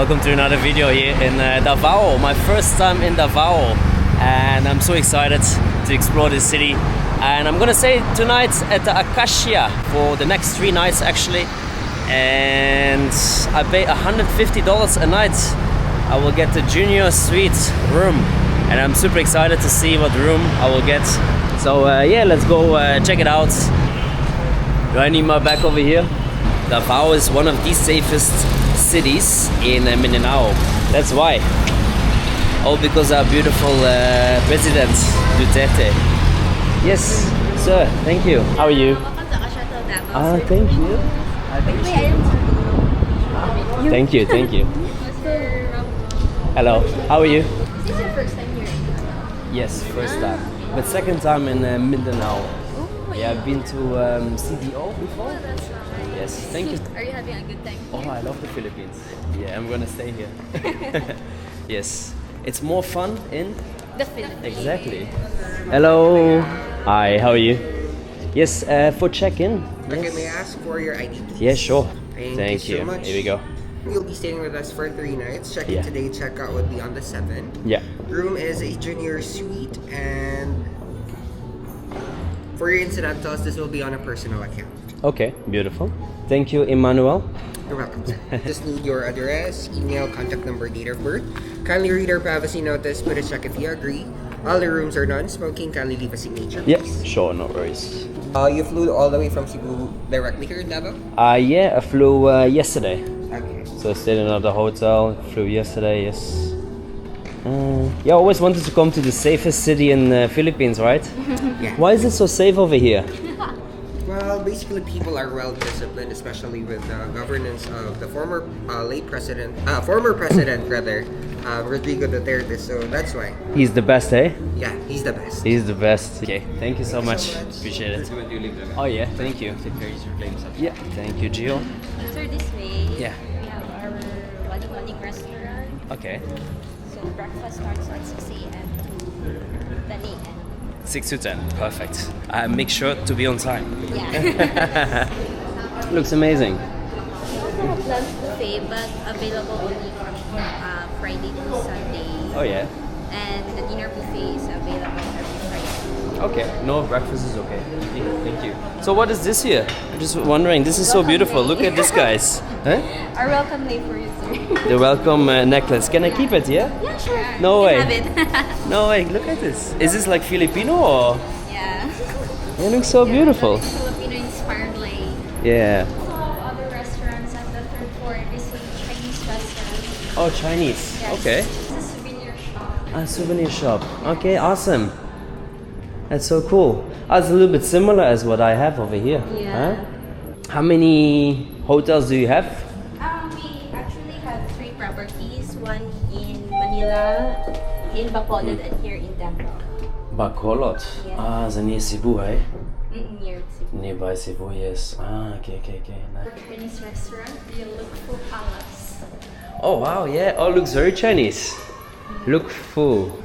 Welcome to another video here in Davao. My first time in Davao, and I'm so excited to explore this city. And I'm gonna stay tonight at the Acacia for the next 3 nights actually. And I pay $150 a night. I will get the junior suite room, and I'm super excited to see what room I will get. So yeah, let's go check it out. Do I need my back over here? Davao is one of the safest cities in Mindanao. That's why. All because our beautiful President Duterte. Yes, sir. Thank you. How are you? Welcome to Acacia Hotel Davao. Thank you. Thank you. Thank you. Hello. How are you? Is this your first time here? Yes, first time. But second time in Mindanao. Oh, Yeah, I've been to CDO before. Oh, that's nice. Yes, thank you. Are you having a good time Oh, here? I love the Philippines. Yeah, I'm gonna stay here. Yes, it's more fun in. The Philippines. Exactly. Hello. Hi, how are you? Yes, for check-in. Okay, Yes. may I ask for your ID, please? Yeah, sure. Thank you so much. Here we go. You'll be staying with us for 3 nights. Check-in Yeah. today, check-out would be on the 7th. Yeah. Room is a junior suite, and for your incidentals, this will be on a personal account. Okay, beautiful. Thank you, Emmanuel. You're welcome, sir. Just need your address, email, contact number, date of birth. Kindly read our privacy notice, put a check if you agree. All the rooms are non-smoking. Kindly leave a signature, Yes, please. sure, no worries. You flew all the way from Cebu directly here in Davao? Yeah, I flew yesterday. Okay. So I stayed in another hotel, flew yesterday, yes. Yeah, I always wanted to come to the safest city in the Philippines, right? Yeah. Why is it so safe over here? Well, basically, people are well disciplined, especially with the governance of the former president rather, Rodrigo Duterte. So that's why. He's the best, eh? Yeah, he's the best. He's the best. Okay, thank you so much. much. Appreciate it. Oh yeah, thank you. Yeah, thank you, Gio. Sir, this way. Yeah. We have our Wali restaurant. Okay. So breakfast starts at 6 a.m. to 10 a.m. 6 to 10, perfect. Make sure to be on time. Yeah. Looks amazing. We also have lunch buffet, but available only from Friday to Sunday. Oh yeah. And the dinner buffet is available every Friday. Okay. No, breakfast is okay. Thank you. So what is this here? I'm just wondering. This is so beautiful. Look at this, guys. Huh? Our welcome day for you, sir. The welcome necklace. Can I keep it? Yeah. Yeah, sure. No You way. can have it. No way. Look at this. Is this like Filipino or? Yeah. It looks so beautiful. Filipino-inspired lane. Yeah. Also, other restaurants at the third floor. This is Chinese restaurant. Oh, Chinese. Yes. Okay. This is a souvenir shop. A souvenir shop. Okay, awesome. That's so cool. It's a little bit similar as what I have over here. Yeah. Huh? How many hotels do you have? We actually have 3 properties. One in Manila, in Bacolod, and here in Davao. Bacolod. Yeah. So near Cebu, eh? Near Cebu. Nearby Cebu, yes. Okay. Nice. Chinese restaurant, you look for palace. Oh wow, yeah. Oh, looks very Chinese. Look full.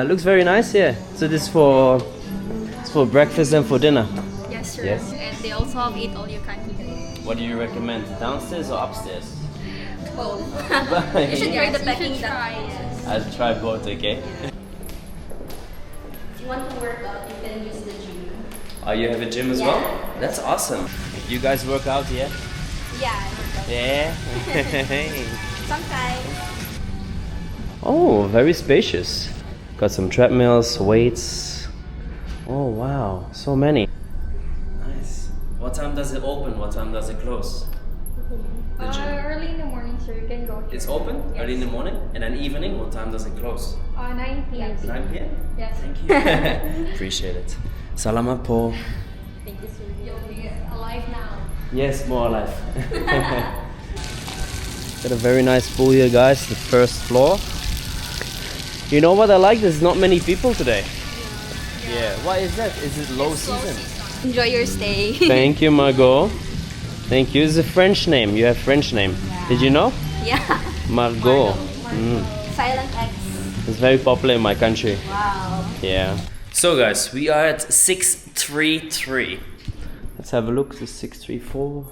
Looks very nice, yeah. So this it's for breakfast and for dinner. Yes, sir. Yes. And they also have eat all you can eat. What do you recommend? Downstairs or upstairs? Both. You should try the Peking duck. Yes. I'll try both, okay? If you want to work out, you can use the gym. Oh, you have a gym as Yeah. well? That's awesome. You guys work out, yeah? Yeah. Yeah. Sometimes. Oh, very spacious. Got some treadmills, weights. Oh wow, so many. Nice. What time does it open? What time does it close? The gym. Early in the morning, sir. You can go here. It's open Yes. early in the morning, and then evening. What time does it close? 9 p.m. 9 p.m. Yes. Thank you. Appreciate it. Salamat po. Thank you, sir. You'll be alive now. Yes, more alive. Got a very nice pool here, guys. The first floor. You know what I like? There's not many people today. Yeah. Why is that? Is it low season? Enjoy your stay. Thank you, Margot. Thank you. It's a French name. You have French name. Did you know? Yeah. Margot. Silent X. It's very popular in my country. Wow. Yeah. So guys, we are at 633. Let's have a look. This is 634.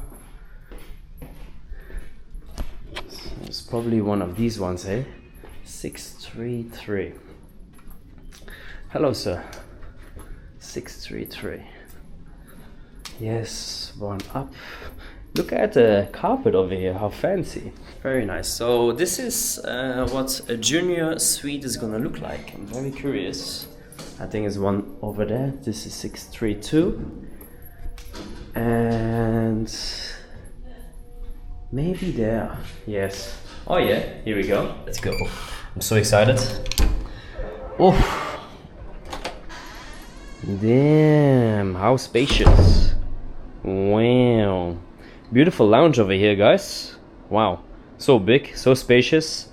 probably one of these ones, eh? 633. Hello, sir. 633. Yes, one up. Look at the carpet over here, how fancy. Very nice. So this is what a junior suite is gonna look like. I'm very curious. I think there's one over there. This is 632. And maybe there. Yes. Oh yeah, here we go. Let's go. I'm so excited. Oh. Damn, how spacious. Wow. Beautiful lounge over here, guys. Wow. So big, so spacious.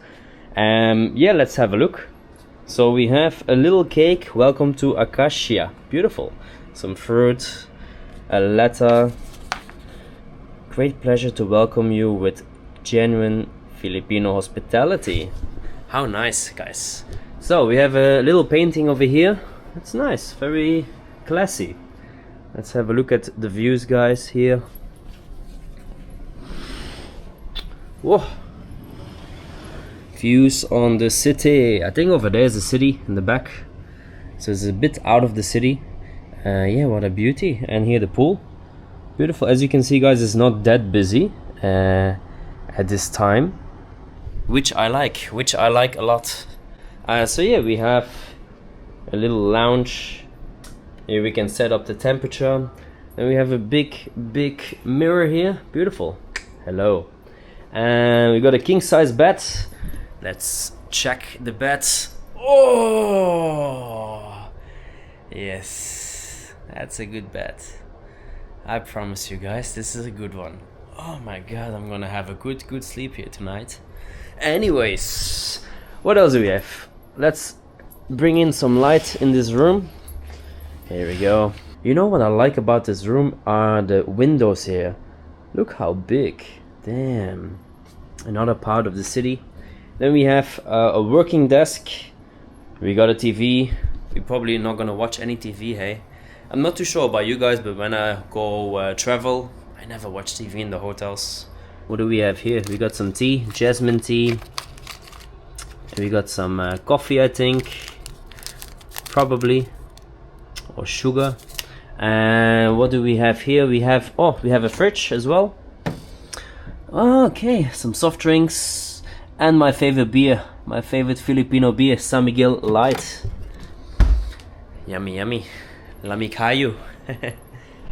Yeah, let's have a look. So we have a little cake. Welcome to Acacia. Beautiful. Some fruit, a letter. Great pleasure to welcome you with genuine Filipino hospitality. How nice, guys. So we have a little painting over here. It's nice, very classy. Let's have a look at the views, guys, here. Whoa. Views on the city. I think over there is the city in the back. So it's a bit out of the city. Yeah, what a beauty. And here the pool. Beautiful. As you can see, guys, it's not that busy at this time. Which I like a lot. So yeah, we have a little lounge. Here we can set up the temperature. Then we have a big mirror here. Beautiful. Hello. And we got a king size bed. Let's check the bed. Oh yes, that's a good bed. I promise you guys, this is a good one. Oh my god, I'm gonna have a good sleep here tonight. Anyways, what else do we have? Let's bring in some light in this room. Here we go. You know what I like about this room are the windows here. Look how big. Damn. Another part of the city. Then we have a working desk. We got a TV. We're probably not gonna watch any TV, hey? I'm not too sure about you guys, but when I go travel, I never watch TV in the hotels. What do we have here? We got some tea, jasmine tea. We got some coffee, I think. Probably. Or sugar. And what do we have here? We have a fridge as well. Okay, some soft drinks and my favorite beer, my favorite Filipino beer, San Miguel Light. Yummy, yummy. Lami kayo.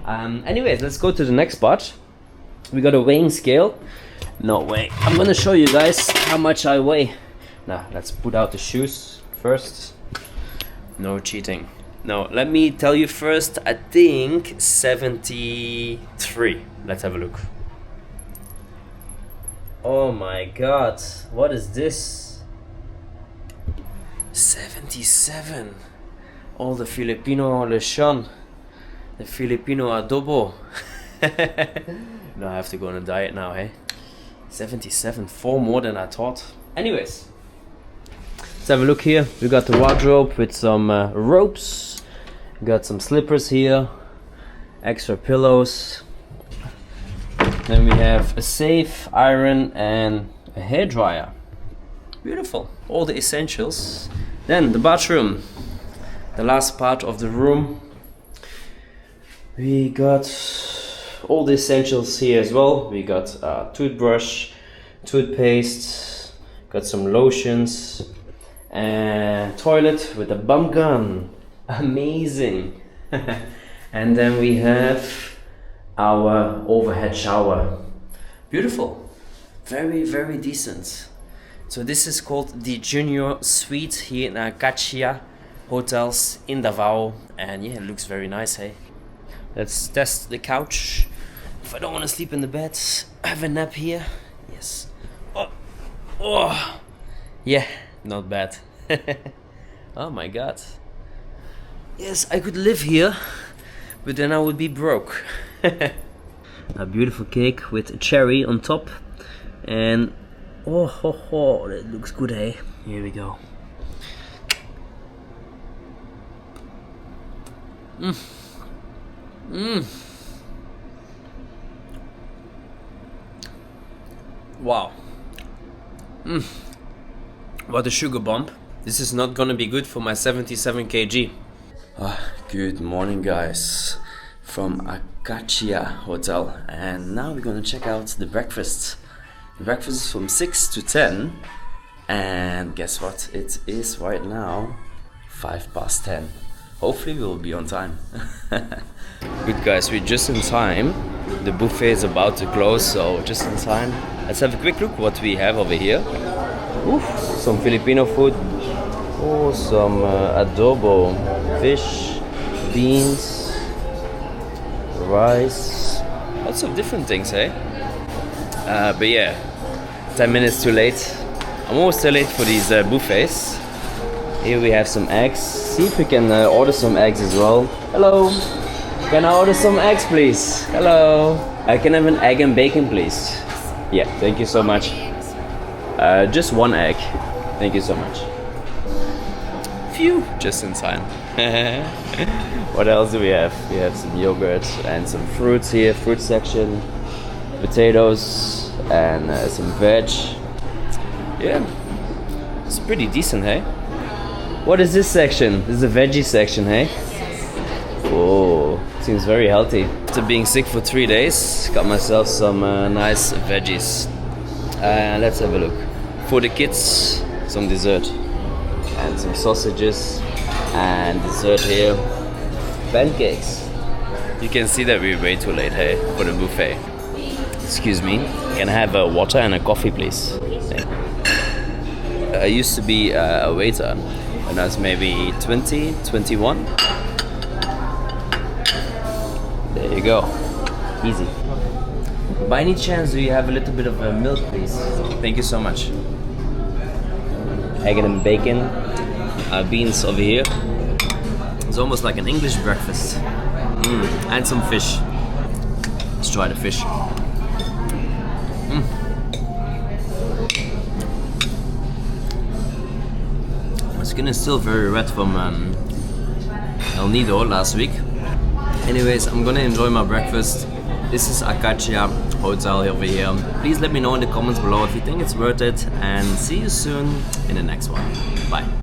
Anyways, let's go to the next spot. We got a weighing scale. No way. I'm gonna show you guys how much I weigh. Now, let's put out the shoes first. No cheating. No, let me tell you first, I think 73. Let's have a look. Oh my god, what is this? 77. All the Filipino lechon. The Filipino adobo. No, I have to go on a diet now, hey? 77, 4 more than I thought. Anyways, let's have a look here. We got the wardrobe with some ropes. We got some slippers here. Extra pillows. Then we have a safe, iron and a hairdryer. Beautiful. All the essentials. Then the bathroom. The last part of the room. We got all the essentials here as well. We got a toothbrush, toothpaste, got some lotions, and toilet with a bum gun. Amazing. And then we have our overhead shower. Beautiful. Very, very decent. So this is called the Junior Suite here in Acacia Hotels in Davao. And yeah, it looks very nice, hey? Let's test the couch. If I don't want to sleep in the bed, I have a nap here. Yes. Oh. Yeah, not bad. Oh my god. Yes, I could live here, but then I would be broke. A beautiful cake with a cherry on top. And oh, that looks good, eh? Here we go. Wow. What a sugar bomb. This is not gonna be good for my 77 kg. Good morning, guys, from Acacia Hotel, and now we're gonna check out the breakfast. The breakfast is from 6 to 10, and guess what? It is right now 10:05. Hopefully we'll be on time. Good, guys, we're just in time. The buffet is about to close, so just in time. Let's have a quick look what we have over here. Oof, some Filipino food. Oh, some adobo, fish, beans, rice, lots of different things, eh? But yeah, 10 minutes too late. I'm always too late for these buffets. Here we have some eggs. See if we can order some eggs as well. Hello, can I order some eggs, please? Hello, I can have an egg and bacon, please. Yeah, thank you so much. Just one egg. Thank you so much. Phew, just in time. What else do we have? We have some yogurt and some fruits here, fruit section, potatoes and some veg. Yeah, it's pretty decent, hey? What is this section? This is the veggie section, hey? Oh, seems very healthy. After being sick for 3 days, got myself some nice veggies. Let's have a look. For the kids, some dessert. And some sausages and dessert here. Pancakes. You can see that we're way too late, hey, for the buffet. Excuse me, can I have a water and a coffee, please? I used to be a waiter when I was maybe 20, 21. There you go, easy. By any chance, do you have a little bit of milk, please? Thank you so much. Egg and bacon, beans over here. It's almost like an English breakfast. And some fish. Let's try the fish. My skin is still very red from El Nido last week. Anyways, I'm gonna enjoy my breakfast. This is Acacia Hotel over here. Please let me know in the comments below if you think it's worth it, and see you soon in the next one. Bye.